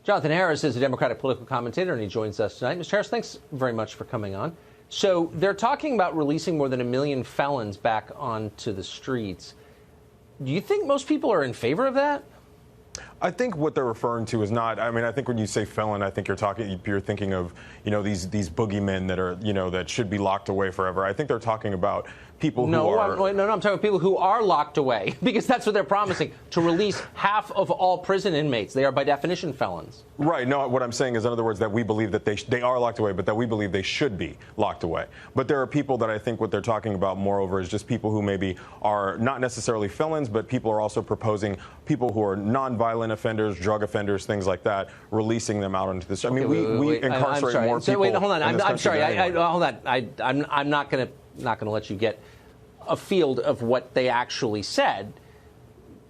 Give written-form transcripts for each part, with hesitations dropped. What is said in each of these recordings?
Jonathan Harris is a Democratic political commentator, and he joins us tonight. Mr. Harris, thanks very much for coming on. So they're talking about releasing more than 1 million felons back onto the streets. Do you think most people are in favor of that? I think what they're referring to is not. I mean, I think when you say felon, I think you're thinking of, these boogeymen that are, that should be locked away forever. I think they're talking about people who are. I'm talking about people who are locked away, because that's what they're promising, to release half of all prison inmates. They are by definition felons. Right. No, what I'm saying is, in other words, that we believe that they are locked away, but that we believe they should be locked away. But there are people that I think what they're talking about, moreover, is just people who maybe are not necessarily felons, but people are also proposing people who are nonviolent offenders, drug offenders, things like that, releasing them out into the street. I mean, we incarcerate more people. Wait, hold on. I'm sorry. Hold on. I'm not going to let you get afield of what they actually said.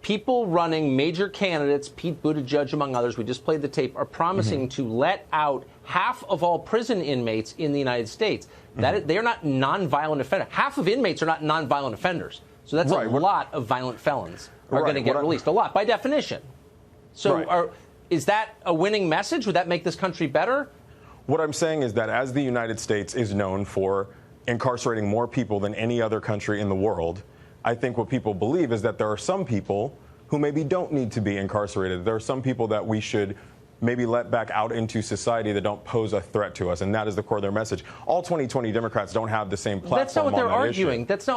People running major candidates, Pete Buttigieg among others, we just played the tape, are promising to let out half of all prison inmates in the United States. That they are not nonviolent offenders. Half of inmates are not nonviolent offenders. So that's a lot of violent felons are going to get released. A lot, by definition. So is that a winning message? Would that make this country better? What I'm saying is that as the United States is known for incarcerating more people than any other country in the world, I think what people believe is that there are some people who maybe don't need to be incarcerated. There are some people that we should maybe let back out into society that don't pose a threat to us, and that is the core of their message. All 2020 Democrats don't have the same platform. That's not what they're arguing. Issue. That's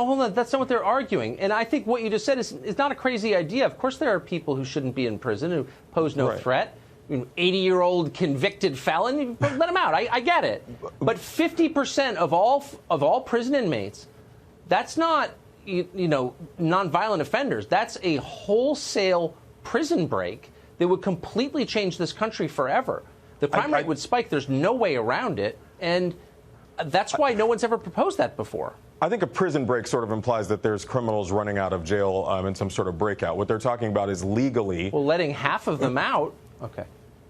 not what they're arguing. And I think what you just said is not a crazy idea. Of course, there are people who shouldn't be in prison who pose no threat. 80-year-old convicted felon, let him out. I get it. But 50% of all prison inmates, that's not nonviolent offenders. That's a wholesale prison break that would completely change this country forever. The crime rate would spike. There's no way around it, and that's why no one's ever proposed that before. I think a prison break sort of implies that there's criminals running out of jail in some sort of breakout. What they're talking about is legally. Well, letting half of them out. Okay.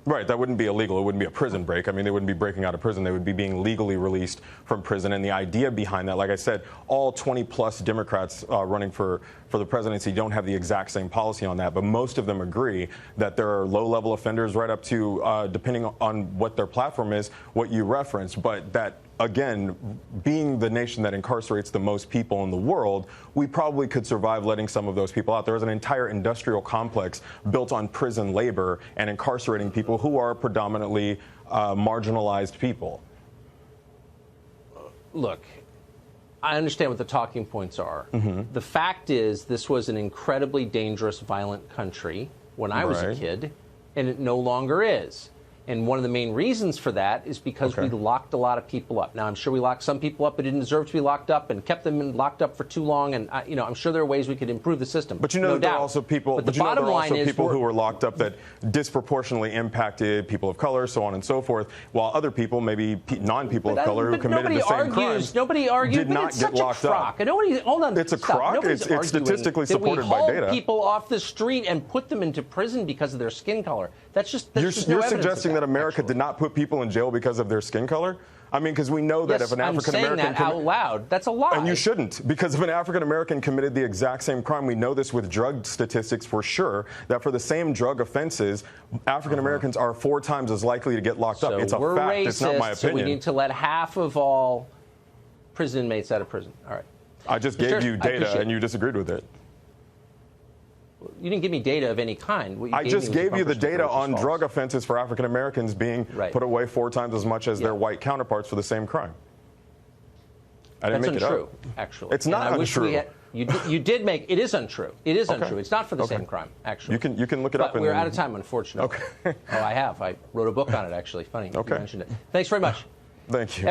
Right, that wouldn't be illegal. It wouldn't be a prison break. I mean, they wouldn't be breaking out of prison. They would be being legally released from prison. And the idea behind that, like I said, all 20-plus Democrats running for the presidency don't have the exact same policy on that. But most of them agree that there are low-level offenders right up to, depending on what their platform is, what you referenced. But that, again, being the nation that incarcerates the most people in the world, we probably could survive letting some of those people out. There is an entire industrial complex built on prison labor and incarcerating people who are predominantly marginalized people. Look, I understand what the talking points are. The fact is, this was an incredibly dangerous, violent country when I was a kid, and it no longer is. And one of the main reasons for that is because we locked a lot of people up. Now, I'm sure we locked some people up who didn't deserve to be locked up and kept them locked up for too long. And, I'm sure there are ways we could improve the system. But there are also people, who were locked up that disproportionately impacted people of color, so on and so forth, while other people, maybe non-people of color who committed the same crimes, nobody argued, did not get locked up. Hold on. It's a crock? It's statistically supported by data. We hauled people off the street and put them into prison because of their skin color. You're suggesting that America did not put people in jail because of their skin color? I mean, because we know that if an African American. I'm saying that out loud. That's a lie. And you shouldn't, because if an African American committed the exact same crime, we know this with drug statistics for sure, that for the same drug offenses, African Americans are 4 times as likely to get locked up. It's a fact. Racist, it's not my opinion. So we need to let half of all prison inmates out of prison. All right. I just gave you data, and you disagreed with it. You didn't give me data of any kind. I just gave you the data on drug offenses for African Americans being put away 4 times as much as their white counterparts for the same crime. I didn't make it up. Actually. It's not untrue. You did make it is untrue. It is untrue. It's not for the same crime, actually. You can look it up. But we're out of time, unfortunately. Okay. I have. I wrote a book on it, actually. Funny you mentioned it. Thanks very much. Thank you.